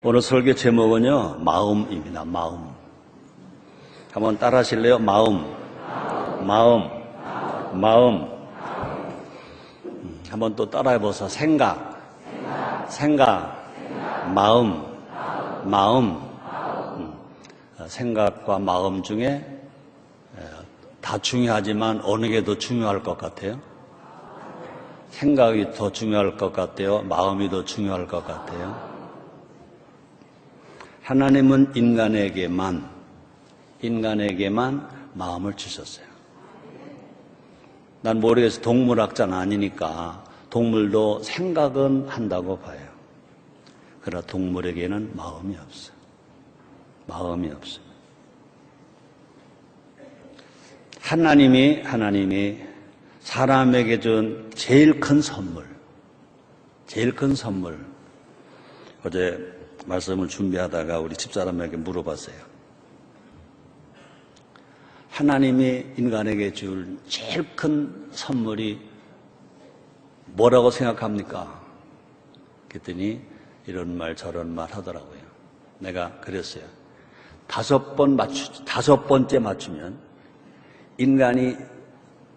오늘 설교 제목은요, 마음입니다. 마음. 한번 따라 하실래요? 마음. 한번 또 따라 해보세요. 생각. 마음. 생각과 마음 중에 다 중요하지만 어느 게 더 중요할 것 같아요? 생각이 더 중요할 것 같아요? 마음이 더 중요할 것 같아요? 하나님은 인간에게만 마음을 주셨어요. 난 모르겠어요. 동물학자는 아니니까 동물도 생각은 한다고 봐요. 그러나 동물에게는 마음이 없어요. 마음이 없어요. 하나님이 사람에게 준 제일 큰 선물. 어제 말씀을 준비하다가 우리 집사람에게 물어봤어요. 하나님이 인간에게 줄 제일 큰 선물이 뭐라고 생각합니까? 그랬더니 이런 말 저런 말 하더라고요. 내가 그랬어요. 5번째 맞추면 인간이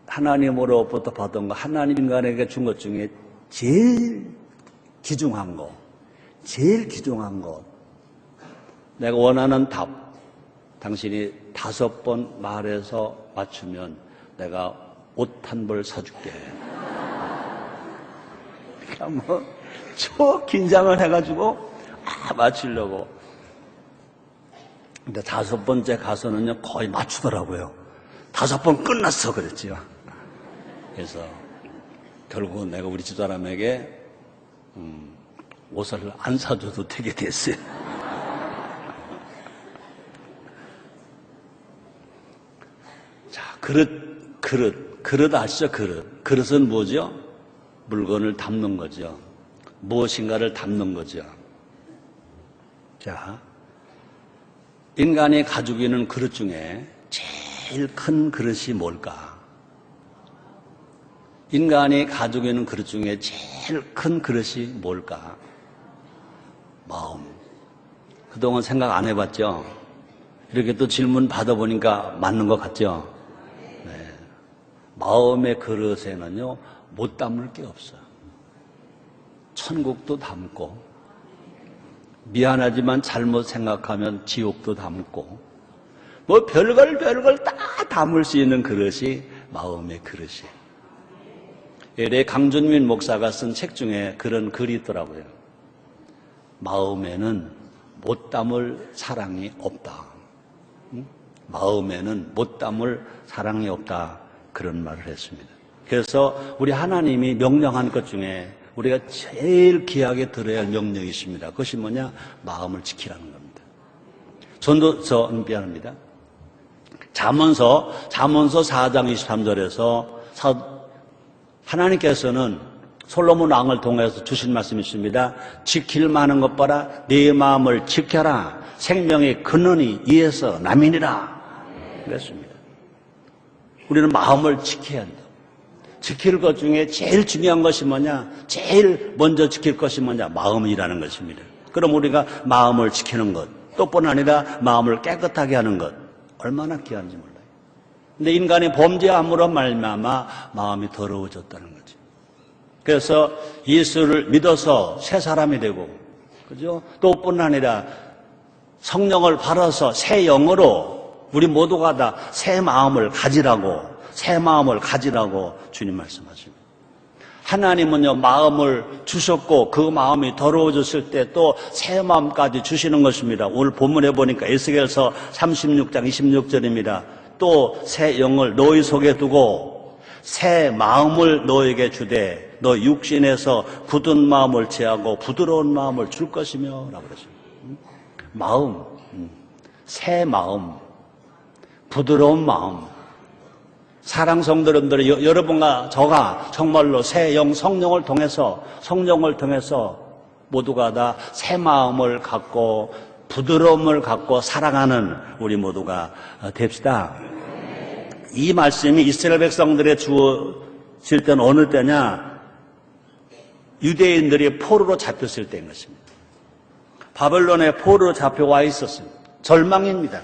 하나님으로부터 받은 거, 하나님 인간에게 준 것 중에 제일 귀중한 것, 내가 원하는 답, 당신이 5번 말해서 맞추면 내가 옷 한 벌 사줄게. 그러니까 저 긴장을 해가지고 맞추려고. 근데 5번째 가서는요 거의 맞추더라고요. 5번 끝났어 그랬지요. 그래서 결국은 내가 우리 집사람에게 옷을 안 사줘도 되게 됐어요. 자, 그릇 아시죠? 그릇은 뭐죠? 물건을 담는 거죠. 무엇인가를 담는 거죠. 자, 인간이 가지고 있는 그릇 중에 제일 큰 그릇이 뭘까? 인간이 가지고 있는 그릇 중에 제일 큰 그릇이 뭘까? 마음. 그동안 생각 안 해봤죠? 이렇게 또 질문 받아보니까 맞는 것 같죠? 네. 마음의 그릇에는요, 못 담을 게 없어요. 천국도 담고, 미안하지만 잘못 생각하면 지옥도 담고, 별걸 다 담을 수 있는 그릇이 마음의 그릇이에요. 예래 강준민 목사가 쓴 책 중에 그런 글이 있더라고요. 마음에는 못 담을 사랑이 없다. 마음에는 못 담을 사랑이 없다. 그런 말을 했습니다. 그래서 우리 하나님이 명령한 것 중에 우리가 제일 귀하게 들어야 할 명령이 있습니다. 그것이 뭐냐? 마음을 지키라는 겁니다. 미안합니다. 잠언서 4장 23절에서 하나님께서는 솔로몬 왕을 통해서 주신 말씀이 있습니다. 지킬 만한 것 봐라. 네 마음을 지켜라. 생명의 근원이 이에서 남이니라. 그랬습니다. 우리는 마음을 지켜야 한다. 지킬 것 중에 제일 중요한 것이 뭐냐? 제일 먼저 지킬 것이 뭐냐? 마음이라는 것입니다. 그럼 우리가 마음을 지키는 것, 또뿐 아니라 마음을 깨끗하게 하는 것, 얼마나 귀한지 몰라요. 근데 인간이 범죄함으로 말미암아 마음이 더러워졌다는 거죠. 그래서 예수를 믿어서 새 사람이 되고, 그죠? 또뿐 아니라 성령을 받아서 새 영으로 우리 모두가 다 새 마음을 가지라고 주님 말씀하십니다. 하나님은요, 마음을 주셨고 그 마음이 더러워졌을 때 또 새 마음까지 주시는 것입니다. 오늘 본문에 보니까 에스겔서 36장 26절입니다. 또 새 영을 너희 속에 두고 새 마음을 너에게 주되 너 육신에서 굳은 마음을 제하고 부드러운 마음을 줄 것이며 라고 그랬습니다. 마음, 새 마음, 부드러운 마음. 사랑 성도님들, 여러분과 저가 정말로 새 영 성령을 통해서 모두가 다 새 마음을 갖고 부드러움을 갖고 사랑하는 우리 모두가 됩시다. 이 말씀이 이스라엘 백성들에 주어질 때는 어느 때냐? 유대인들이 포로로 잡혔을 때인 것입니다. 바벨론의 포로로 잡혀와 있었습니다. 절망입니다.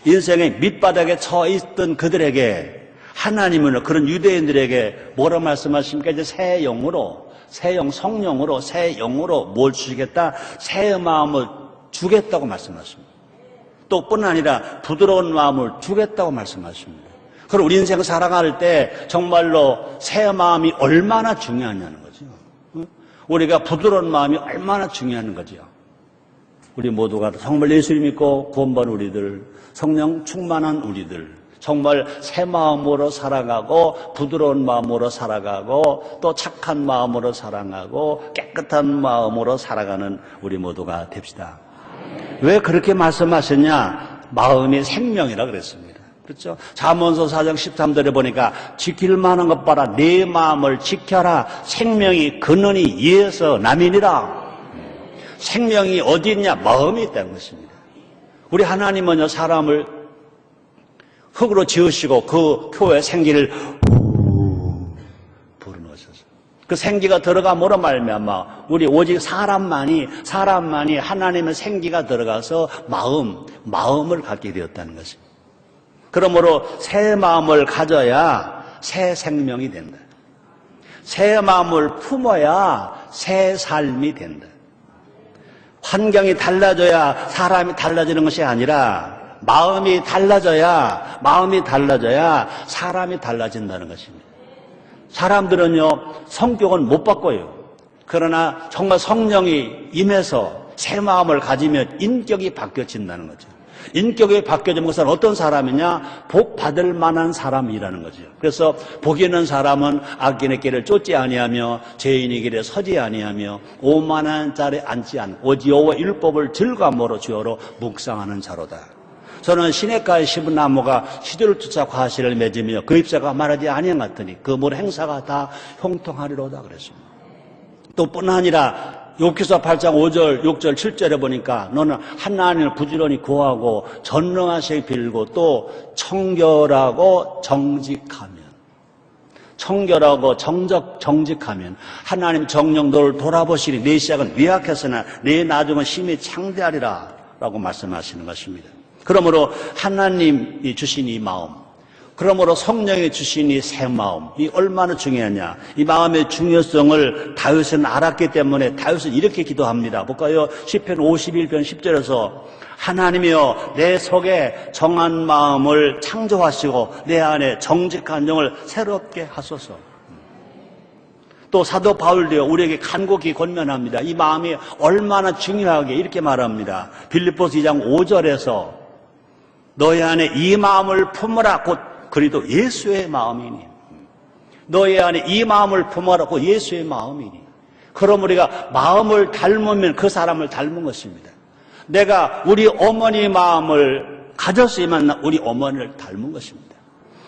인생의 밑바닥에 처 있던 그들에게 하나님은 그런 유대인들에게 뭐라 말씀하십니까? 이제 새 영으로, 새 영, 성령으로, 새 영으로 뭘 주시겠다? 새 마음을 주겠다고 말씀하십니다. 또 뿐 아니라 부드러운 마음을 주겠다고 말씀하십니다. 그럼 우리 인생 살아갈 때 정말로 새 마음이 얼마나 중요하냐는 거죠. 우리가 부드러운 마음이 얼마나 중요한 거죠. 우리 모두가 정말 예수를 믿고 구원받은 우리들, 성령 충만한 우리들, 정말 새 마음으로 살아가고 부드러운 마음으로 살아가고 또 착한 마음으로 살아가고 깨끗한 마음으로 살아가는 우리 모두가 됩시다. 왜 그렇게 말씀하셨냐? 마음이 생명이라 그랬습니다. 그렇죠? 잠언서 4장 13절에 보니까 지킬 만한 것 봐라. 내 마음을 지켜라. 생명이 근원이 이에서 남이니라. 생명이 어디 있냐? 마음이 있다는 것입니다. 우리 하나님은요, 사람을 흙으로 지으시고 그 표에 생기를 불어넣으셔서 그 생기가 들어감으로 말미암아 우리 오직 사람만이 하나님의 생기가 들어가서 마음을 갖게 되었다는 것입니다. 그러므로 새 마음을 가져야 새 생명이 된다. 새 마음을 품어야 새 삶이 된다. 환경이 달라져야 사람이 달라지는 것이 아니라 마음이 달라져야 사람이 달라진다는 것입니다. 사람들은요, 성격은 못 바꿔요. 그러나 정말 성령이 임해서 새 마음을 가지면 인격이 바뀌어진다는 거죠. 인격이 바뀌어지는 것은 어떤 사람이냐? 복 받을 만한 사람이라는 거죠. 그래서 복 있는 사람은 악인의 길을 쫓지 아니하며 죄인의 길에 서지 아니하며 오만한 자리에 앉지 않고 오직 여호와의 율법을 즐거움으로 주어로 묵상하는 자로다. 저는 시냇가에 심은 나무가 시들을 쫓아 과실을 맺으며 그 잎사가 마르지 아니한 같으니 그 물 행사가 다 형통하리로다 그랬습니다. 또 뿐 아니라 욥기서 8장 5절, 6절, 7절에 보니까 너는 하나님을 부지런히 구하고 전능하시게 빌고 또 청결하고 정직하면 하나님 정녕 너를 돌아보시니 내 시작은 미약했으나 내 나중은 심히 창대하리라 라고 말씀하시는 것입니다. 그러므로 하나님이 주신 이 마음, 그러므로 성령이 주신 이 새 마음, 이 얼마나 중요하냐. 이 마음의 중요성을 다윗은 알았기 때문에 다윗은 이렇게 기도합니다. 볼까요? 시편 51편 10절에서 하나님이여 내 속에 정한 마음을 창조하시고 내 안에 정직한 영을 새롭게 하소서. 또 사도 바울도요, 우리에게 간곡히 권면합니다. 이 마음이 얼마나 중요하게 이렇게 말합니다. 빌립보서 2장 5절에서 너희 안에 이 마음을 품으라 곧 그리도 예수의 마음이니. 너희 안에 이 마음을 품으라 곧 예수의 마음이니. 그럼 우리가 마음을 닮으면 그 사람을 닮은 것입니다. 내가 우리 어머니 마음을 가졌으면 우리 어머니를 닮은 것입니다.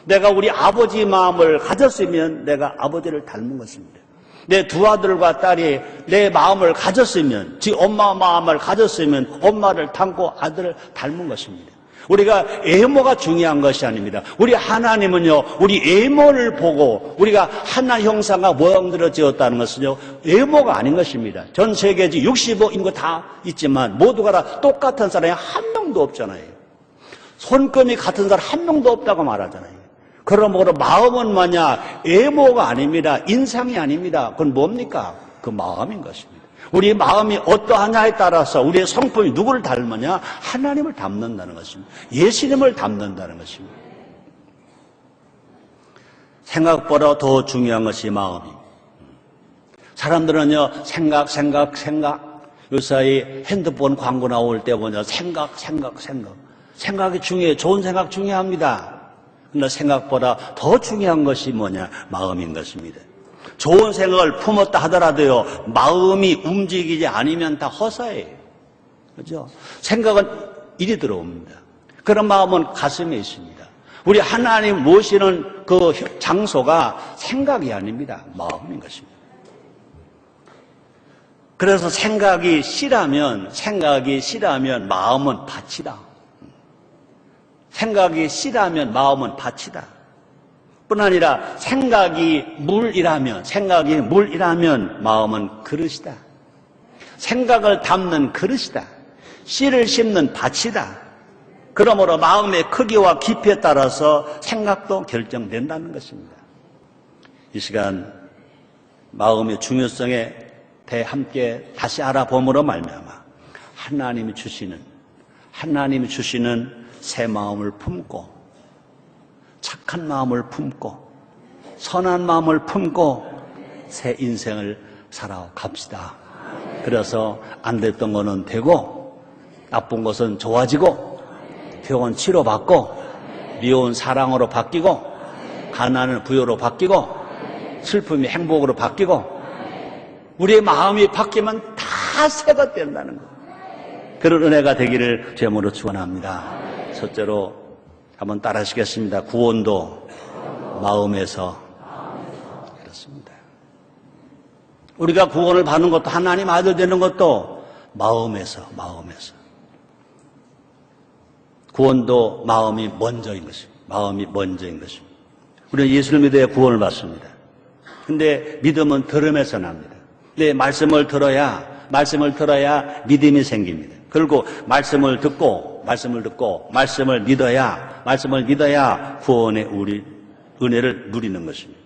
내가 우리 아버지 마음을 가졌으면 내가 아버지를 닮은 것입니다. 내 두 아들과 딸이 내 마음을 가졌으면, 즉 엄마 마음을 가졌으면 엄마를 닮고 아들을 닮은 것입니다. 우리가 외모가 중요한 것이 아닙니다. 우리 하나님은요, 우리 외모를 보고 우리가 하나님 형상과 모양대로 지었다는 것은요, 외모가 아닌 것입니다. 전 세계에 65인구 다 있지만 모두가 다 똑같은 사람이 한 명도 없잖아요. 손금이 같은 사람 한 명도 없다고 말하잖아요. 그러므로 마음은 뭐냐? 외모가 아닙니다. 인상이 아닙니다. 그건 뭡니까? 그 마음인 것입니다. 우리 마음이 어떠하냐에 따라서 우리의 성품이 누구를 닮느냐? 하나님을 닮는다는 것입니다. 예수님을 닮는다는 것입니다. 생각보다 더 중요한 것이 마음입니다. 사람들은요, 생각. 요사이 핸드폰 광고 나올 때 보냐, 생각이 중요해요. 좋은 생각 중요합니다. 그러나 생각보다 더 중요한 것이 뭐냐? 마음인 것입니다. 좋은 생각을 품었다 하더라도요, 마음이 움직이지 않으면 다 허사예요. 그죠? 생각은 이리 들어옵니다. 그런 마음은 가슴에 있습니다. 우리 하나님 모시는 그 장소가 생각이 아닙니다. 마음인 것입니다. 그래서 생각이 씨라면 마음은 밭이다. 생각이 씨라면 마음은 밭이다. 뿐 아니라 생각이 물이라면 마음은 그릇이다. 생각을 담는 그릇이다. 씨를 심는 밭이다. 그러므로 마음의 크기와 깊이에 따라서 생각도 결정된다는 것입니다. 이 시간 마음의 중요성에 대해 함께 다시 알아봄으로 말미암아 하나님이 주시는 새 마음을 품고 착한 마음을 품고 선한 마음을 품고 새 인생을 살아갑시다. 그래서 안 됐던 거는 되고 나쁜 것은 좋아지고 병은 치료받고 미운 사랑으로 바뀌고 가난은 부여로 바뀌고 슬픔이 행복으로 바뀌고 우리의 마음이 바뀌면 다 새가 된다는 것. 그런 은혜가 되기를 제목으로 축원합니다. 첫째로 한번 따라 하시겠습니다. 구원도 마음에서. 그렇습니다. 우리가 구원을 받는 것도 하나님 아들 되는 것도 마음에서. 구원도 마음이 먼저인 것입니다. 우리는 예수를 믿어야 구원을 받습니다. 근데 믿음은 들음에서 납니다. 근데 말씀을 들어야 믿음이 생깁니다. 그리고 말씀을 듣고 말씀을 믿어야 구원의 우리 은혜를 누리는 것입니다.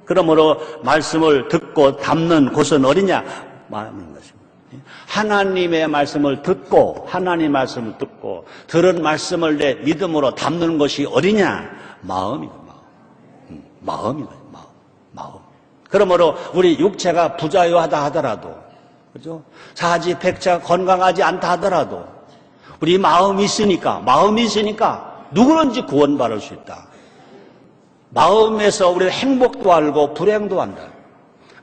그러므로 말씀을 듣고 담는 곳은 어디냐? 마음인 것입니다. 하나님의 말씀을 듣고 들은 말씀을 내 믿음으로 담는 것이 어디냐? 마음이다. 마음. 그러므로 우리 육체가 부자유하다 하더라도, 그죠? 사지백차 건강하지 않다 하더라도 우리 마음이 있으니까 누구든지 구원받을 수 있다. 마음에서 우리는 행복도 알고 불행도 안다.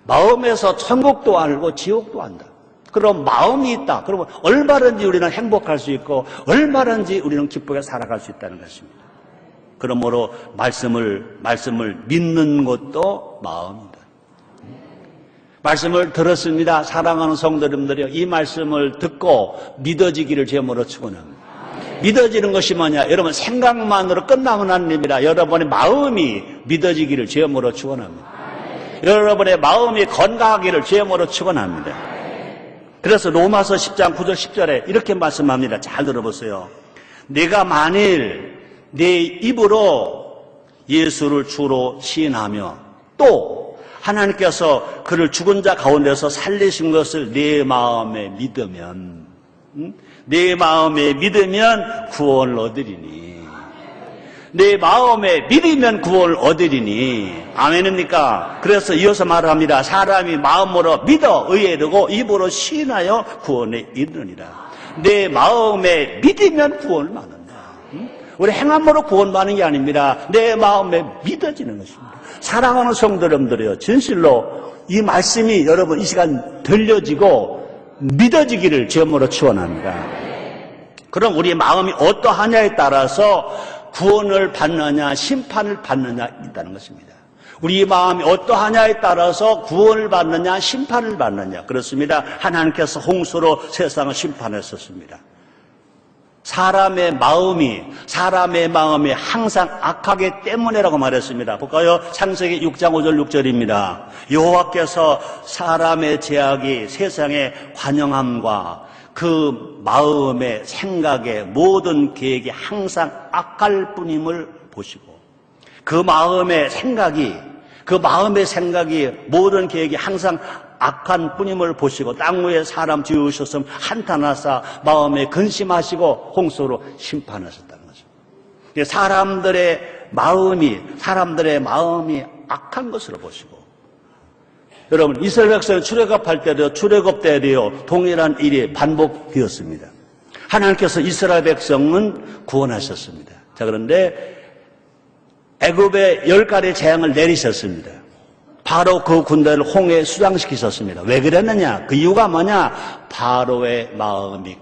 마음에서 천국도 알고 지옥도 안다. 그럼 마음이 있다. 그러면 얼마든지 우리는 행복할 수 있고 얼마든지 우리는 기쁘게 살아갈 수 있다는 것입니다. 그러므로 말씀을 믿는 것도 마음이다. 말씀을 들었습니다. 사랑하는 성도님들이요, 이 말씀을 듣고 믿어지기를 제목으로 축원합니다. 믿어지는 것이 뭐냐? 여러분 생각만으로 끝나면 안 됩니다. 여러분의 마음이 믿어지기를 제목으로 축원합니다. 여러분의 마음이 건강하기를 제목으로 축원합니다. 그래서 로마서 10장 9절 10절에 이렇게 말씀합니다. 잘 들어보세요. 내가 만일 내 입으로 예수를 주로 시인하며 또 하나님께서 그를 죽은 자 가운데서 살리신 것을 내 마음에 믿으면 구원을 얻으리니. 내 마음에 믿으면 구원을 얻으리니. 아멘입니까? 그래서 이어서 말을 합니다. 사람이 마음으로 믿어 의에 이르고 입으로 시인하여 구원에 이르느니라. 내 마음에 믿으면 구원을 받는다. 우리 행함으로 구원받는 게 아닙니다. 내 마음에 믿어지는 것입니다. 사랑하는 성도 여러분들이요, 진실로 이 말씀이 여러분 이 시간 들려지고 믿어지기를 제목으로 축원합니다. 그럼 우리 마음이 어떠하냐에 따라서 구원을 받느냐 심판을 받느냐 있다는 것입니다. 우리 마음이 어떠하냐에 따라서 구원을 받느냐 심판을 받느냐. 그렇습니다. 하나님께서 홍수로 세상을 심판했었습니다. 사람의 마음이 항상 악하기 때문이라고 말했습니다. 볼까요? 창세기 6장 5절 6절입니다. 여호와께서 사람의 죄악이 세상에 관영함과 그 마음의 생각의 모든 계획이 항상 악할 뿐임을 보시고, 그 마음의 생각이 모든 계획이 항상 악한 뿐임을 보시고 땅 위에 사람 지으셨음 한탄하사 마음에 근심하시고 홍수로 심판하셨다는 거죠. 사람들의 마음이 악한 것으로 보시고, 여러분 이스라엘 백성이 출애굽할 때도 출애굽 때도요 동일한 일이 반복되었습니다. 하나님께서 이스라엘 백성은 구원하셨습니다. 자, 그런데 애굽에 10가지 재앙을 내리셨습니다. 바로 그 군대를 홍해에 수장시키셨습니다. 왜 그랬느냐? 그 이유가 뭐냐? 바로의 마음이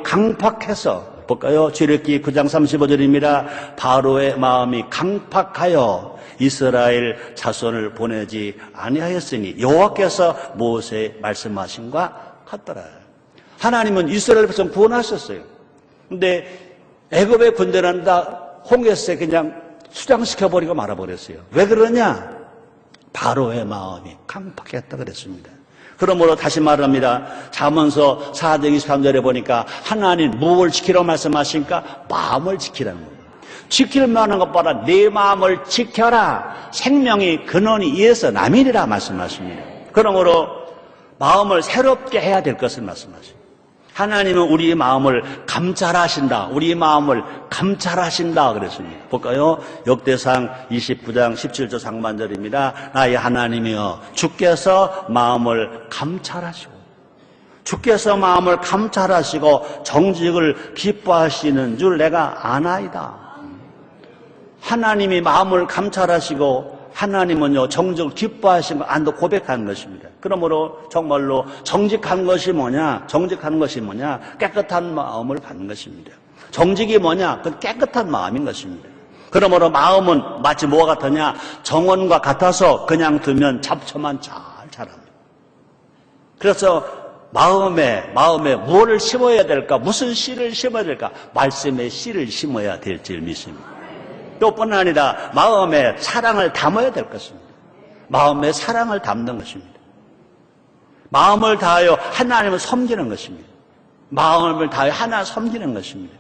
강팍해서 볼까요? 출애굽기 9장 35절입니다. 바로의 마음이 강팍하여 이스라엘 자손을 보내지 아니하였으니 여호와께서 모세에 말씀하신과 같더라. 하나님은 이스라엘 백성 구원하셨어요. 근데 애굽의 군대는 다 홍해에 그냥 수장시켜버리고 말아버렸어요. 왜 그러냐? 바로의 마음이 강팍했다 그랬습니다. 그러므로 다시 말합니다. 잠언서 4장 23절에 보니까 하나님 무엇을 지키라고 말씀하십니까? 마음을 지키라는 겁니다. 지킬 만한 것보다 내 마음을 지켜라. 생명이 근원이 이에서 남이니라 말씀하십니다. 그러므로 마음을 새롭게 해야 될 것을 말씀하십니다. 하나님은 우리의 마음을 감찰하신다. 우리의 마음을 감찰하신다 그랬습니다. 볼까요? 역대상 29장 17절 상반절입니다. 나의 하나님이여 주께서 마음을 감찰하시고 주께서 마음을 감찰하시고 정직을 기뻐하시는 줄 내가 아나이다. 하나님이 마음을 감찰하시고 하나님은요 정직을 기뻐하시는 걸 안도 고백하는 것입니다. 그러므로 정말로 정직한 것이 뭐냐? 정직한 것이 뭐냐? 깨끗한 마음을 갖는 것입니다. 정직이 뭐냐? 그 깨끗한 마음인 것입니다. 그러므로 마음은 마치 뭐가 같으냐? 정원과 같아서 그냥 두면 잡초만 잘 자랍니다. 그래서 마음에 무엇을 심어야 될까? 무슨 씨를 심어야 될까? 말씀의 씨를 심어야 될 줄 믿습니다. 또 뿐 아니라 마음에 사랑을 담아야 될 것입니다. 마음에 사랑을 담는 것입니다. 마음을 다하여 하나님을 섬기는 것입니다. 마음을 다하여 하나님을 섬기는 것입니다.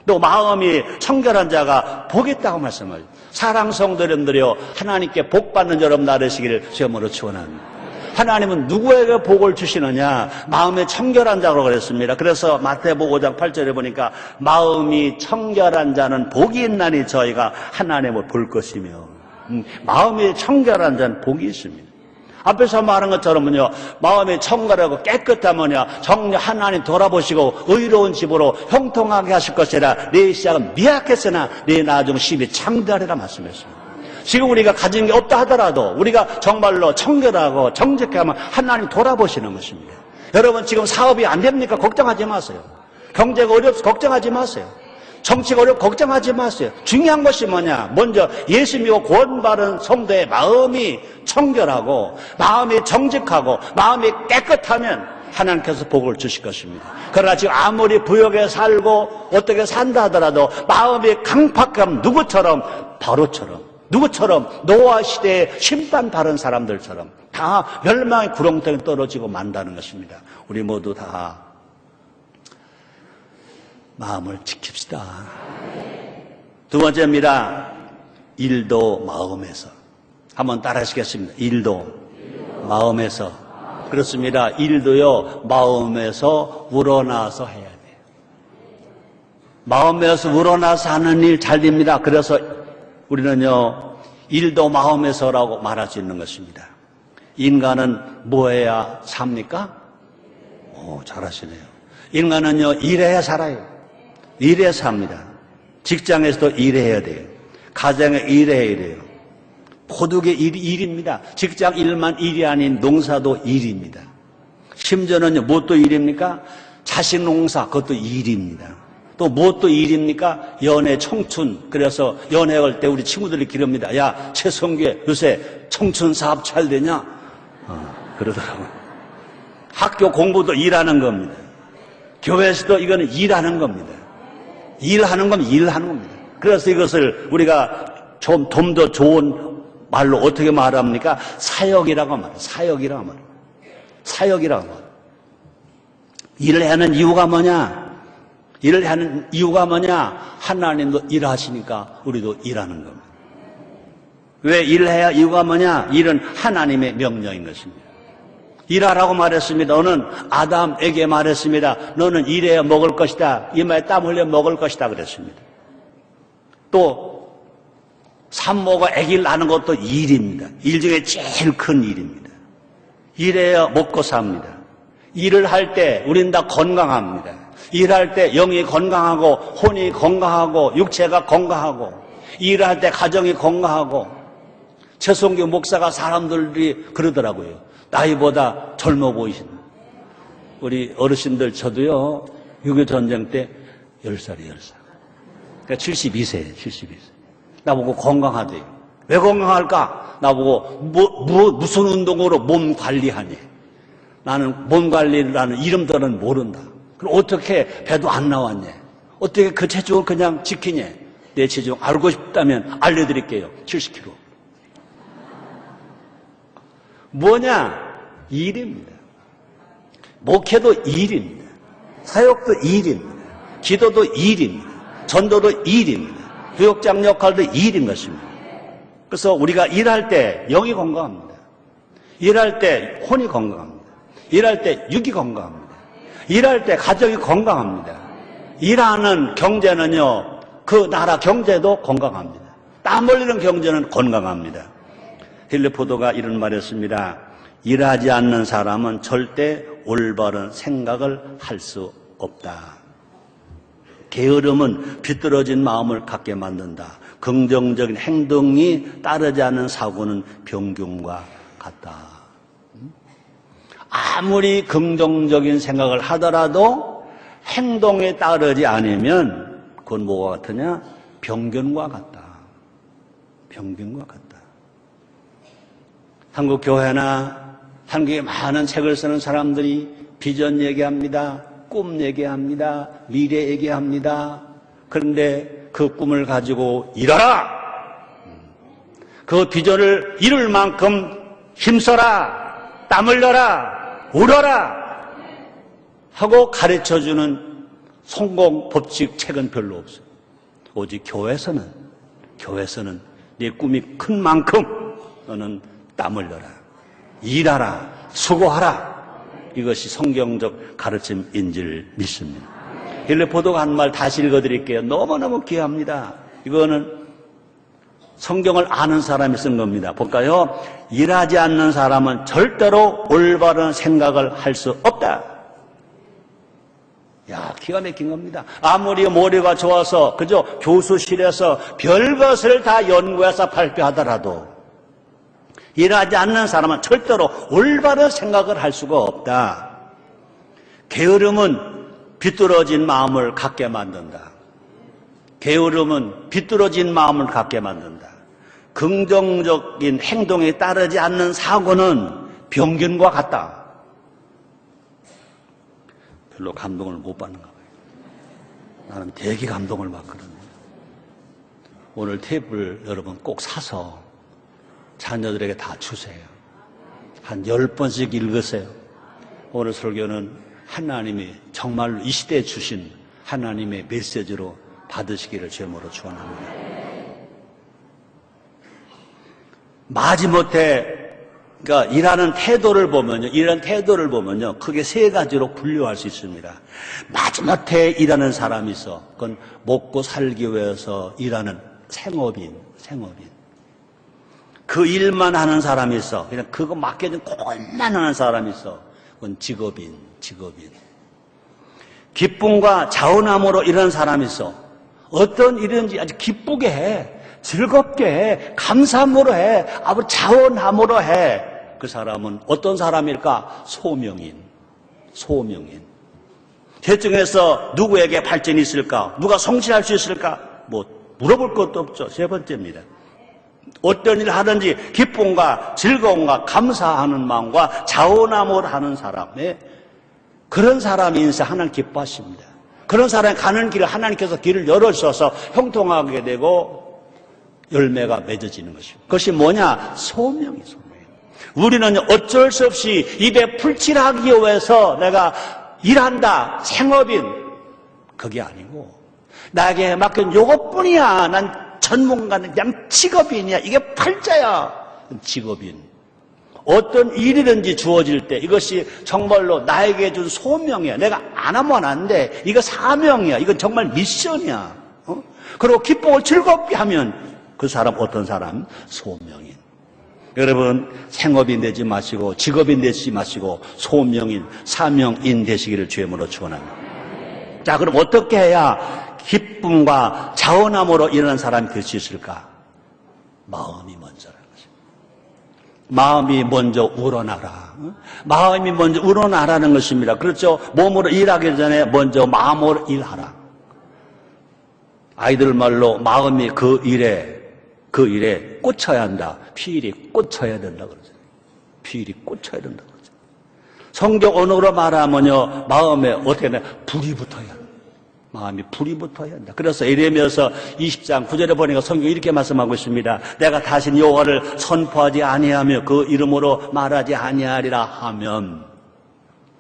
또 마음이 청결한 자가 복이 있다고 말씀하죠. 사랑 성도님들이여 하나님께 복 받는 여러분 나르시기를 주님으로 축원합니다. 하나님은 누구에게 복을 주시느냐? 마음이 청결한 자라고 그랬습니다. 그래서 마태복음 5장 8절에 보니까 마음이 청결한 자는 복이 있나니 저희가 하나님을 볼 것이며 마음이 청결한 자는 복이 있습니다. 앞에서 말한 것처럼은요 마음이 청결하고 깨끗하면요 정녕 하나님 돌아보시고 의로운 집으로 형통하게 하실 것이라 내 시작은 미약했으나 내 나중 심히 창대하리라 말씀했습니다. 지금 우리가 가진 게 없다 하더라도 우리가 정말로 청결하고 정직하면 하나님 돌아보시는 것입니다. 여러분 지금 사업이 안 됩니까? 걱정하지 마세요. 경제가 어렵서 걱정하지 마세요. 정치가 어렵고 걱정하지 마세요. 중요한 것이 뭐냐? 먼저 예수 믿고 구원받은 성도의 마음이 청결하고 마음이 정직하고 마음이 깨끗하면 하나님께서 복을 주실 것입니다. 그러나 지금 아무리 부역에 살고 어떻게 산다 하더라도 마음이 강팍한 누구처럼 바로처럼 누구처럼 노아 시대에 심판 받은 사람들처럼 다 멸망의 구렁텅이에 떨어지고 만다는 것입니다. 우리 모두 다 마음을 지킵시다. 두 번째입니다. 일도 마음에서. 한번 따라 하시겠습니다. 일도 마음에서. 그렇습니다. 일도요 마음에서 우러나서 해야 돼요. 마음에서 우러나서 하는 일 잘 됩니다. 그래서 우리는요 일도 마음에서라고 말할 수 있는 것입니다. 인간은 뭐 해야 삽니까? 잘하시네요. 인간은요 일해야 살아요. 일해야 삽니다. 직장에서도 일해야 돼요. 가정에 일해야 돼요. 모두의 일입니다. 직장 일만 일이 아닌 농사도 일입니다. 심지어는요 무엇도 일입니까? 자식 농사 그것도 일입니다. 또 무엇도 일입니까? 연애, 청춘. 그래서 연애할 때 우리 친구들이 기릅니다. 야, 최성규 요새 청춘 사업 잘 되냐? 그러더라고요. 학교 공부도 일하는 겁니다. 교회에서도 이거는 일하는 겁니다. 일하는 건 일하는 겁니다. 그래서 이것을 우리가 좀 더 좋은 말로 어떻게 말합니까? 사역이라고 말해요. 사역이라고 말해요. 사역이라고 말해요. 일을 하는 이유가 뭐냐? 일을 하는 이유가 뭐냐? 하나님도 일하시니까 우리도 일하는 겁니다. 왜 일을 해야 이유가 뭐냐? 일은 하나님의 명령인 것입니다. 일하라고 말했습니다. 너는 아담에게 말했습니다. 너는 일해야 먹을 것이다. 이마에 땀 흘려 먹을 것이다 그랬습니다. 또 산모가 아기를 낳는 것도 일입니다. 일 중에 제일 큰 일입니다. 일해야 먹고 삽니다. 일을 할 때 우린 다 건강합니다. 일할 때 영이 건강하고 혼이 건강하고 육체가 건강하고 일할 때 가정이 건강하고 최성규 목사가 사람들이 그러더라고요. 나이보다 젊어 보이신다. 우리 어르신들 저도요 6.25 전쟁 때 10살이에요. 10살. 그러니까 72세예요. 72세. 나보고 건강하대요. 왜 건강할까? 나보고 무슨 운동으로 몸 관리하니? 나는 몸 관리라는 이름들은 모른다. 그럼 어떻게 배도 안 나왔냐? 어떻게 그 체중을 그냥 지키냐? 내 체중 알고 싶다면 알려드릴게요. 70kg. 뭐냐? 일입니다. 목회도 일입니다. 사역도 일입니다. 기도도 일입니다. 전도도 일입니다. 교역장 역할도 일인 것입니다. 그래서 우리가 일할 때 영이 건강합니다. 일할 때 혼이 건강합니다. 일할 때 육이 건강합니다. 일할 때 가정이 건강합니다. 일하는 경제는요, 그 나라 경제도 건강합니다. 땀 흘리는 경제는 건강합니다. 헨리 포도가 이런 말했습니다. 일하지 않는 사람은 절대 올바른 생각을 할 수 없다. 게으름은 비뚤어진 마음을 갖게 만든다. 긍정적인 행동이 따르지 않는 사고는 병균과 같다. 아무리 긍정적인 생각을 하더라도 행동에 따르지 않으면 그건 뭐가 같으냐? 병균과 같다. 병균과 같다. 한국 교회나 한국에 많은 책을 쓰는 사람들이 비전 얘기합니다. 꿈 얘기합니다. 미래 얘기합니다. 그런데 그 꿈을 가지고 일하라! 그 비전을 이룰 만큼 힘써라! 땀 흘려라! 울어라! 하고 가르쳐주는 성공 법칙 책은 별로 없어요. 오직 교회에서는 네 꿈이 큰 만큼 너는 땀 흘려라. 일하라. 수고하라. 이것이 성경적 가르침인 줄 믿습니다. 헨리 포도가 한 말 다시 읽어드릴게요. 너무너무 귀합니다. 이거는 성경을 아는 사람이 쓴 겁니다. 볼까요? 일하지 않는 사람은 절대로 올바른 생각을 할 수 없다. 야, 기가 막힌 겁니다. 아무리 머리가 좋아서 그저 교수실에서 별것을 다 연구해서 발표하더라도 일하지 않는 사람은 절대로 올바른 생각을 할 수가 없다. 게으름은 비뚤어진 마음을 갖게 만든다. 게으름은 비뚤어진 마음을 갖게 만든다. 긍정적인 행동에 따르지 않는 사고는 병균과 같다. 별로 감동을 못 받는가 봐요. 나는 되게 감동을 받거든요. 오늘 테이프를 여러분 꼭 사서 자녀들에게 다 주세요. 한 10번씩 읽으세요. 오늘 설교는 하나님이 정말로 이 시대에 주신 하나님의 메시지로 받으시기를 제목으로 축원합니다. 마지못해 그러니까 일하는 태도를 보면요, 크게 세 가지로 분류할 수 있습니다. 마지못해 일하는 사람이 있어. 그건 먹고 살기 위해서 일하는 생업인. 그 일만 하는 사람이 있어. 그냥 그거 맡겨진 그것만 하는 사람이 있어. 그건 직업인. 기쁨과 자원함으로 일하는 사람이 있어. 어떤 일인지 아주 기쁘게 해. 즐겁게 해. 감사함으로 해. 아주 자원함으로 해. 그 사람은 어떤 사람일까? 소명인. 대중에서 누구에게 발전이 있을까? 누가 성실할 수 있을까? 뭐 물어볼 것도 없죠. 세 번째입니다. 어떤 일을 하든지 기쁨과 즐거움과 감사하는 마음과 자원함으로 하는 사람, 그런 사람이 인생 하나님 기뻐하십니다. 그런 사람이 가는 길을 하나님께서 길을 열어주셔서 형통하게 되고 열매가 맺어지는 것입니다. 그것이 뭐냐? 소명이. 우리는 어쩔 수 없이 입에 풀칠하기 위해서 내가 일한다, 생업인. 그게 아니고 나에게 맡긴 요것뿐이야. 난 전문가는 그냥 직업인이야. 이게 팔자야. 직업인. 어떤 일이든지 주어질 때 이것이 정말로 나에게 준 소명이야. 내가 안 하면 안 돼. 이거 사명이야. 이건 정말 미션이야. 그리고 기쁨을 즐겁게 하면 그 사람 어떤 사람? 소명인. 여러분 생업인 되지 마시고 직업인 되지 마시고 소명인, 사명인 되시기를 주의 이름으로 축원합니다. 자, 그럼 어떻게 해야 기쁨과 자원함으로 일어난 사람이 될 수 있을까? 마음이 먼저라는 것입니다. 마음이 먼저 우러나라. 마음이 먼저 우러나라는 것입니다. 그렇죠? 몸으로 일하기 전에 먼저 마음으로 일하라. 아이들 말로 마음이 그 일에 꽂혀야 한다. 피일이 꽂혀야 된다 그러죠. 피일이 꽂혀야 된다 그러죠. 성경 언어로 말하면요, 마음에 어떻게 되나 불이 붙어야 합니다. 마음이 불이 붙어야 한다. 그래서 에레미야서 20장 9절에 보니까 성경이 이렇게 말씀하고 있습니다. 내가 다시 여호와를 선포하지 아니하며 그 이름으로 말하지 아니하리라 하면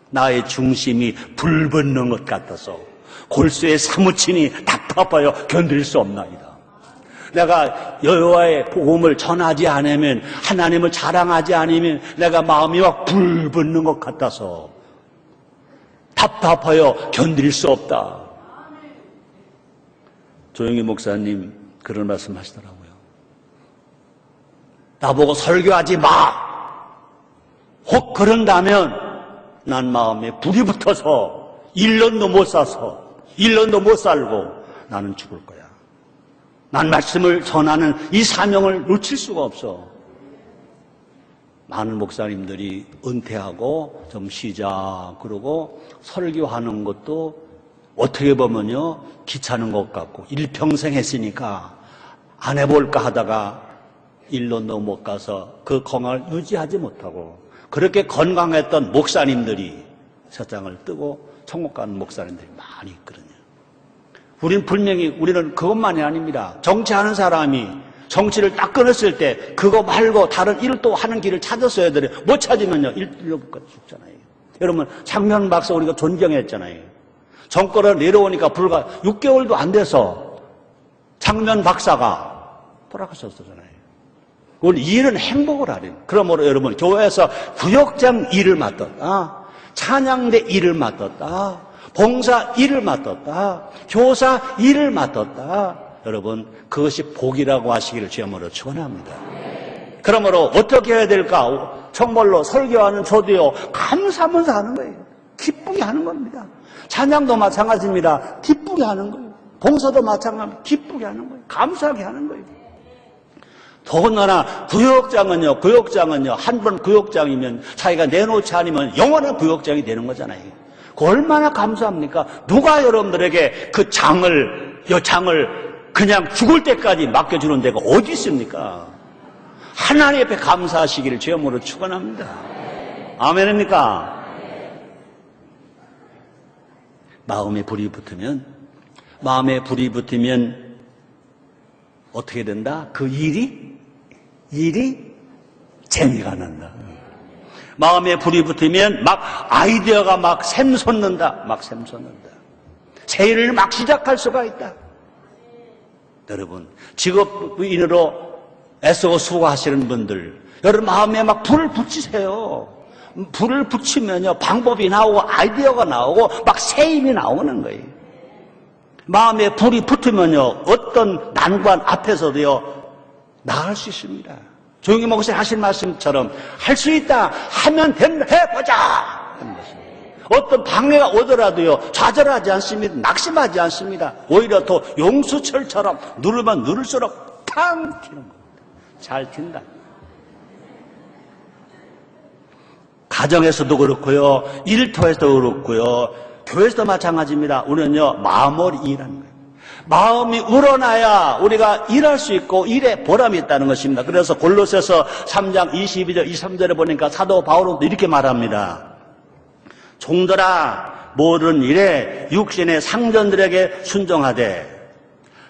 나의 중심이 불붙는 것 같아서 골수에 사무치니 답답하여 견딜 수 없나이다. 내가 여호와의 복음을 전하지 않으면, 하나님을 자랑하지 않으면 내가 마음이 막 불붙는 것 같아서 답답하여 견딜 수 없다. 조영희 목사님 그런 말씀 하시더라고요. 나보고 설교하지 마. 혹 그런다면 난 마음에 불이 붙어서 1년도 못 사서 1년도 못 살고 나는 죽을 거야. 난 말씀을 전하는 이 사명을 놓칠 수가 없어. 많은 목사님들이 은퇴하고 좀 쉬자 그러고 설교하는 것도 어떻게 보면요 귀찮은 것 같고 일평생 했으니까 안 해볼까 하다가 1년도 못 가서 그 건강을 유지하지 못하고 그렇게 건강했던 목사님들이 세상을 뜨고 천국 가는 목사님들이 많이 있거든요. 우리는 그것만이 아닙니다. 정치하는 사람이 정치를 딱 끊었을 때 그거 말고 다른 일을 또 하는 길을 찾았어야 돼요. 못 찾으면요 일로 죽잖아요. 여러분 장면 박사 우리가 존경했잖아요. 정권을 내려오니까 불과 6개월도 안 돼서 장면 박사가 돌아가셨잖아요. 우리 일은 행복을 하래요. 그러므로 여러분 교회에서 구역장 일을 맡았다, 찬양대 일을 맡았다, 봉사 일을 맡았다, 교사 일을 맡았다. 여러분 그것이 복이라고 하시기를 주님으로 축원합니다. 그러므로 어떻게 해야 될까? 정말로 설교하는 저도요 감사하면서 하는 거예요. 기쁘게 하는 겁니다. 찬양도 마찬가지입니다. 기쁘게 하는 거예요. 봉사도 마찬가지입니다. 기쁘게 하는 거예요. 감사하게 하는 거예요. 더군다나 구역장은요 한 번 구역장이면 자기가 내놓지 않으면 영원한 구역장이 되는 거잖아요. 그 얼마나 감사합니까? 누가 여러분들에게 그 장을 그냥 죽을 때까지 맡겨주는 데가 어디 있습니까? 하나님 앞에 감사하시기를 주님으로 축원합니다. 아멘입니까? 마음에 불이 붙으면 어떻게 된다? 그 일이 재미가 난다. 마음에 불이 붙으면 막 아이디어가 막 샘솟는다. 새 일을 막 시작할 수가 있다. 여러분 직업인으로 애쓰고 수고하시는 분들, 여러분 마음에 막 불을 붙이세요. 불을 붙이면요 방법이 나오고 아이디어가 나오고 막 새 힘이 나오는 거예요. 마음에 불이 붙으면요 어떤 난관 앞에서도요 나갈 수 있습니다. 조용히 목사님 하신 말씀처럼 할 수 있다 하면 된다 해보자 하는 것입니다. 어떤 방해가 오더라도요 좌절하지 않습니다. 낙심하지 않습니다. 오히려 더 용수철처럼 누르면 누를수록 탕 튀는 겁니다. 잘 튄다. 가정에서도 그렇고요, 일터에서도 그렇고요, 교회에서도 마찬가지입니다. 우리는요 마음으로 일하는 거예요. 마음이 우러나야 우리가 일할 수 있고 일에 보람이 있다는 것입니다. 그래서 골로새서 3장 22절 23절에 보니까 사도 바울은 이렇게 말합니다. 종들아 모든 일에 육신의 상전들에게 순종하되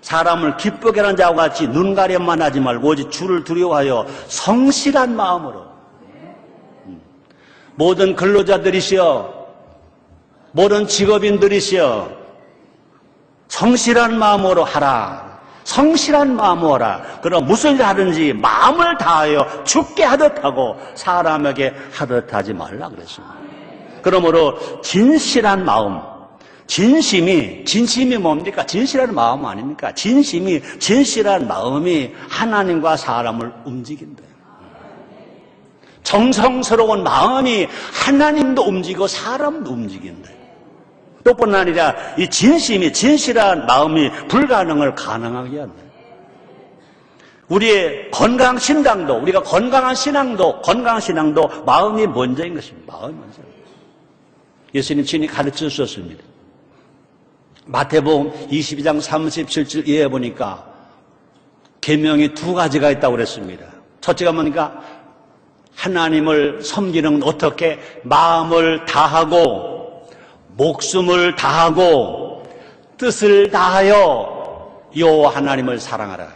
사람을 기쁘게 하는 자와 같이 눈 가림만 하지 말고 오직 주를 두려워하여 성실한 마음으로, 모든 근로자들이시여 모든 직업인들이시여 성실한 마음으로 하라. 성실한 마음으로 하라. 그럼 무슨 일 하든지 마음을 다하여 죽게 하듯 하고 사람에게 하듯 하지 말라 그랬습니다. 그러므로 진실한 마음, 진심이 뭡니까? 진실한 마음 아닙니까? 진실한 마음이 하나님과 사람을 움직인다. 정성스러운 마음이 하나님도 움직이고 사람도 우움직인다. 또뿐 아니라 이 진실한 마음이 불가능을 가능하게 한다. 우리의 건강한 신앙도 마음이 먼저인 것입니다. 마음이 먼저. 예수님 친히 가르쳐 주셨습니다. 마태복음 22장 37절 이해 보니까 계명이 두 가지가 있다고 그랬습니다. 첫째가 뭐니까 하나님을 섬기는 건 어떻게 마음을 다하고 목숨을 다하고 뜻을 다하여 여호와 하나님을 사랑하라.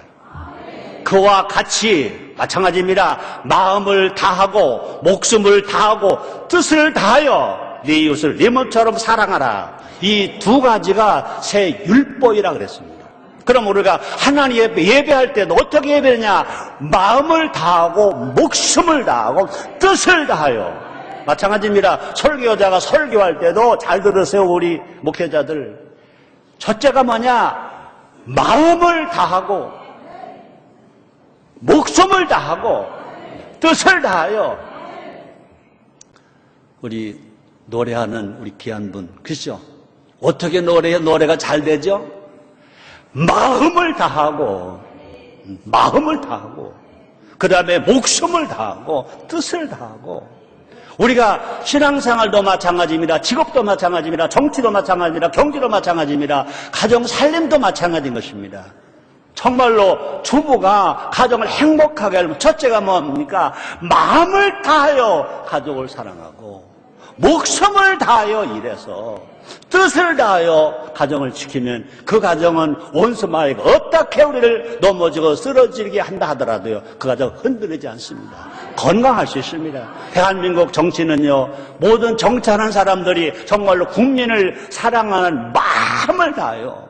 그와 같이 마찬가지입니다. 마음을 다하고 목숨을 다하고 뜻을 다하여 네 이웃을 네 몸처럼 사랑하라. 이 두 가지가 새 율법이라 그랬습니다. 그럼 우리가 하나님 예배할 때도 어떻게 예배하냐? 마음을 다하고 목숨을 다하고 뜻을 다하여. 마찬가지입니다. 설교자가 설교할 때도 잘 들으세요, 우리 목회자들. 첫째가 뭐냐? 마음을 다하고 목숨을 다하고 뜻을 다하여. 우리 노래하는 우리 귀한 분, 그렇죠? 어떻게 노래해요? 노래가 잘 되죠? 마음을 다하고 그 다음에 목숨을 다하고 뜻을 다하고. 우리가 신앙생활도 마찬가지입니다. 직업도 마찬가지입니다. 정치도 마찬가지입니다. 경제도 마찬가지입니다. 가정 살림도 마찬가지인 것입니다. 정말로 주부가 가정을 행복하게 하려면 첫째가 뭡니까? 마음을 다하여 가족을 사랑하고 목숨을 다하여 일해서 뜻을 다하여 가정을 지키면 그 가정은 원수마귀가 어떻게 우리를 넘어지고 쓰러지게 한다 하더라도요, 그 가정 흔들리지 않습니다. 건강할 수 있습니다. 대한민국 정치는요, 모든 정치하는 사람들이 정말로 국민을 사랑하는 마음을 다하여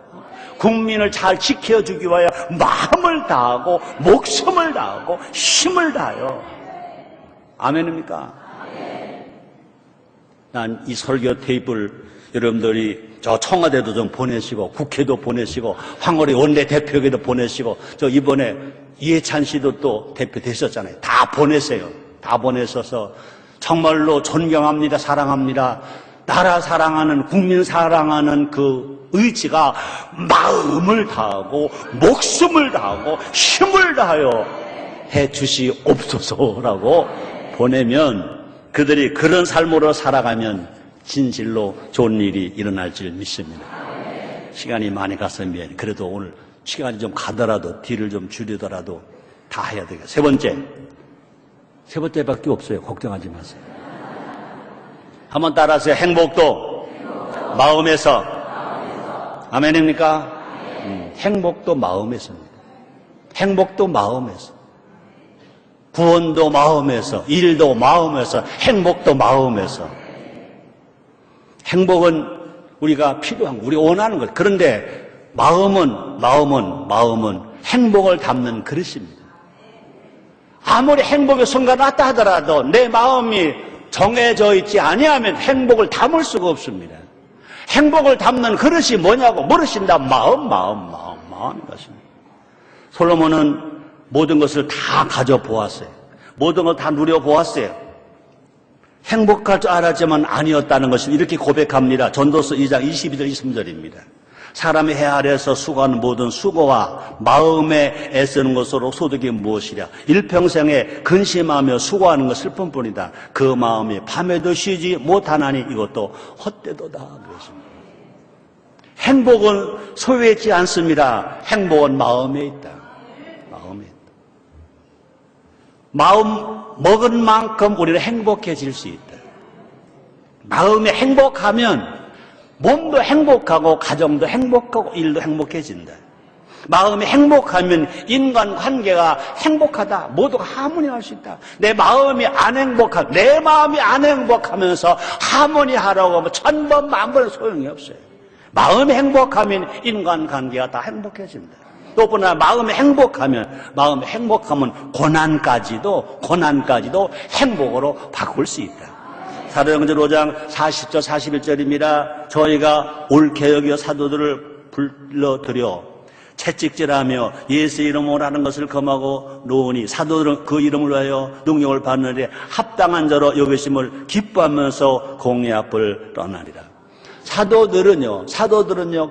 국민을 잘 지켜주기 위하여 마음을 다하고 목숨을 다하고 힘을 다하여. 아멘입니까? 난 이 설교 테이프를 여러분들이 저 청와대도 좀 보내시고 국회도 보내시고 황홀히 원내대표에게도 보내시고 저 이번에 이해찬 씨도 또 대표 되셨잖아요. 다 보내세요. 다 보내셔서 정말로 존경합니다. 사랑합니다. 나라 사랑하는, 국민 사랑하는 그 의지가 마음을 다하고 목숨을 다하고 힘을 다하여 해 주시옵소서라고 보내면 그들이 그런 삶으로 살아가면 진실로 좋은 일이 일어날 줄 믿습니다. 시간이 많이 가서 미안해. 그래도 오늘 시간이 좀 가더라도 뒤를 좀 줄이더라도 다 해야 되겠어요. 세 번째밖에 없어요. 걱정하지 마세요. 한번 따라하세요. 행복도 마음에서. 아멘입니까? 행복도 마음에서입니다. 행복도 마음에서. 구원도 마음에서, 일도 마음에서, 행복도 마음에서. 행복은 우리가 필요한 거, 우리가 원하는 것. 그런데 마음은 행복을 담는 그릇입니다. 아무리 행복의 순간 왔다 하더라도 내 마음이 정해져 있지 아니하면 행복을 담을 수가 없습니다. 행복을 담는 그릇이 뭐냐고 물으신다. 마음인 것입니다. 솔로몬은 모든 것을 다 가져보았어요. 모든 걸 다 누려보았어요. 행복할 줄 알았지만 아니었다는 것을 이렇게 고백합니다. 전도서 2장 22절 23절입니다. 사람이 해 아래에서 수고하는 모든 수고와 마음에 애쓰는 것으로 소득이 무엇이랴. 일평생에 근심하며 수고하는 것 슬픔뿐이다. 그 마음이 밤에도 쉬지 못하나니 이것도 헛되도다. 그랬습니다. 행복은 소유에 있지 않습니다. 행복은 마음에 있다. 마음에 있다. 마음 먹은 만큼 우리는 행복해질 수 있다. 마음이 행복하면 몸도 행복하고 가정도 행복하고 일도 행복해진다. 마음이 행복하면 인간관계가 행복하다. 모두가 하모니할 수 있다. 내 마음이 안 행복하면서 하모니하라고 하면 천번 만번 소용이 없어요. 마음이 행복하면 인간관계가 다 행복해진다. 또 보나 마음이 행복하면 고난까지도 행복으로 바꿀 수 있다. 사도행전 5장 40절 41절입니다. 저희가 옳게 여겨 사도들을 불러들여 채찍질하며 예수 이름으로 하는 것을 금하고 놓으니 사도들은 그 이름을 위하여 능력을 받는 데 합당한 자로 여기심을 기뻐하면서 공의 앞을 떠나리라. 사도들은요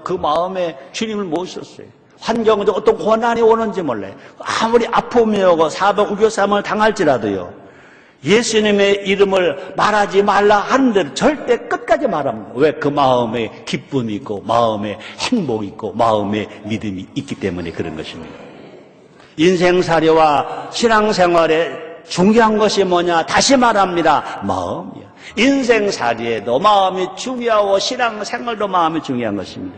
그 마음에 주님을 모셨어요. 환경도 어떤 고난이 오는지 몰라요. 아무리 아픔이 오고 사방 우겨쌈을 당할지라도요. 예수님의 이름을 말하지 말라 하는데 절대 끝까지 말합니다. 왜? 그 마음에 기쁨이 있고 마음에 행복이 있고 마음에 믿음이 있기 때문에 그런 것입니다. 인생사례와 신앙생활에 중요한 것이 뭐냐? 다시 말합니다. 마음이요. 인생사례에도 마음이 중요하고 신앙생활도 마음이 중요한 것입니다.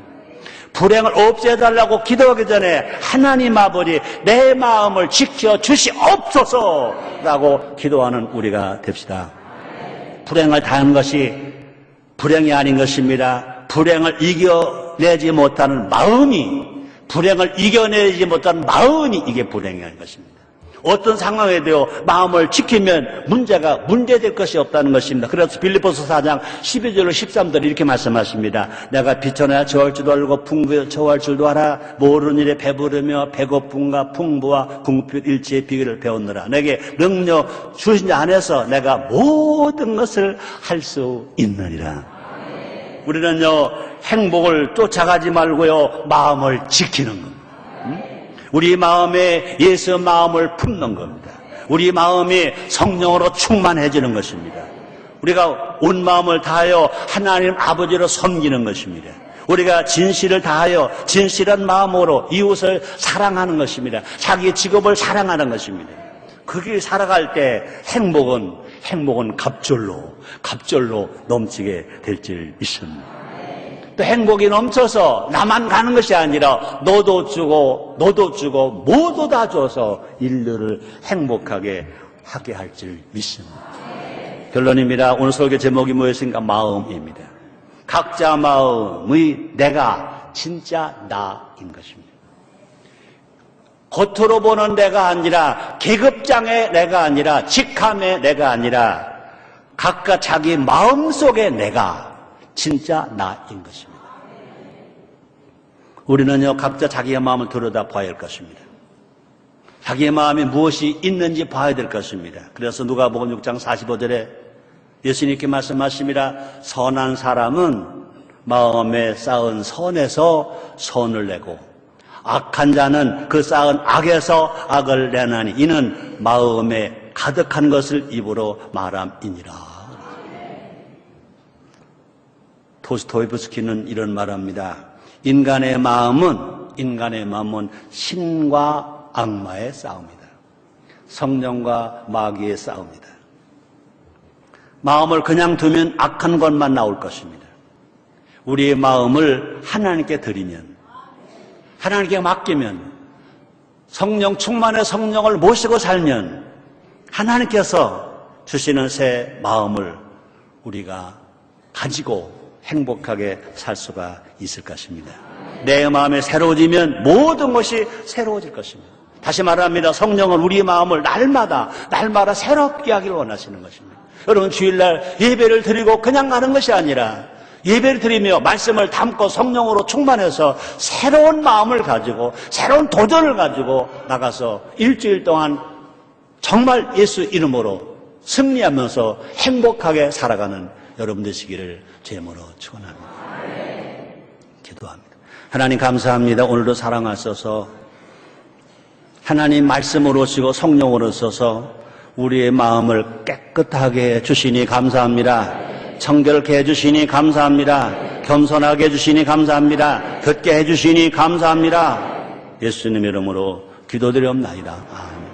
불행을 없애달라고 기도하기 전에 하나님 아버지 내 마음을 지켜주시옵소서라고 기도하는 우리가 됩시다. 불행을 당한 것이 불행이 아닌 것입니다. 불행을 이겨내지 못하는 마음이 이게 불행한 것입니다. 어떤 상황에도 마음을 지키면 문제될 것이 없다는 것입니다. 그래서 빌립보서 4장 12절로 13절 이렇게 말씀하십니다. 내가 비천하여 저할 줄도 알고 풍부에 저할 줄도 알아. 모르는 일에 배부르며 배고픔과 풍부와 궁핍 일체의 비결을 배웠느라. 내게 능력 주신 자 안에서 내가 모든 것을 할 수 있느니라. 우리는요, 행복을 쫓아가지 말고요, 마음을 지키는 겁니다. 우리 마음에 예수 마음을 품는 겁니다. 우리 마음이 성령으로 충만해지는 것입니다. 우리가 온 마음을 다하여 하나님 아버지로 섬기는 것입니다. 우리가 진실을 다하여 진실한 마음으로 이웃을 사랑하는 것입니다. 자기 직업을 사랑하는 것입니다. 그 길 살아갈 때 행복은 갑절로 넘치게 될 줄 믿습니다. 또 행복이 넘쳐서 나만 가는 것이 아니라 너도 주고 모두 다 줘서 인류를 행복하게 하게 할 줄 믿습니다. 결론입니다. 오늘 설교 제목이 무엇인가? 마음입니다. 각자 마음의 내가 진짜 나인 것입니다. 겉으로 보는 내가 아니라, 계급장의 내가 아니라, 직함의 내가 아니라 각각 자기 마음속의 내가 진짜 나인 것입니다. 우리는요, 각자 자기의 마음을 들여다봐야 할 것입니다. 자기의 마음에 무엇이 있는지 봐야 될 것입니다. 그래서 누가복음 6장 45절에 예수님께 말씀하십니다. 선한 사람은 마음에 쌓은 선에서 선을 내고 악한 자는 그 쌓은 악에서 악을 내나니 이는 마음에 가득한 것을 입으로 말함이니라. 도스토옙스키는 이런 말합니다. 인간의 마음은 신과 악마의 싸움이다. 성령과 마귀의 싸움이다. 마음을 그냥 두면 악한 것만 나올 것입니다. 우리의 마음을 하나님께 드리면, 하나님께 맡기면, 성령 충만의 성령을 모시고 살면 하나님께서 주시는 새 마음을 우리가 가지고 행복하게 살 수가 있을 것입니다. 내 마음이 새로워지면 모든 것이 새로워질 것입니다. 다시 말합니다. 성령은 우리 마음을 날마다 새롭게 하기를 원하시는 것입니다. 여러분, 주일날 예배를 드리고 그냥 가는 것이 아니라 예배를 드리며 말씀을 담고 성령으로 충만해서 새로운 마음을 가지고 새로운 도전을 가지고 나가서 일주일 동안 정말 예수 이름으로 승리하면서 행복하게 살아가는 여러분 되시기를 제모로 축원합니다. 기도합니다. 하나님 감사합니다. 오늘도 사랑하셔서 하나님 말씀으로 오시고 성령으로 오셔서 우리의 마음을 깨끗하게 해주시니 감사합니다. 청결케 해주시니 감사합니다. 겸손하게 해주시니 감사합니다. 듣게 해주시니 감사합니다. 예수님 이름으로 기도드리옵나이다. 아멘.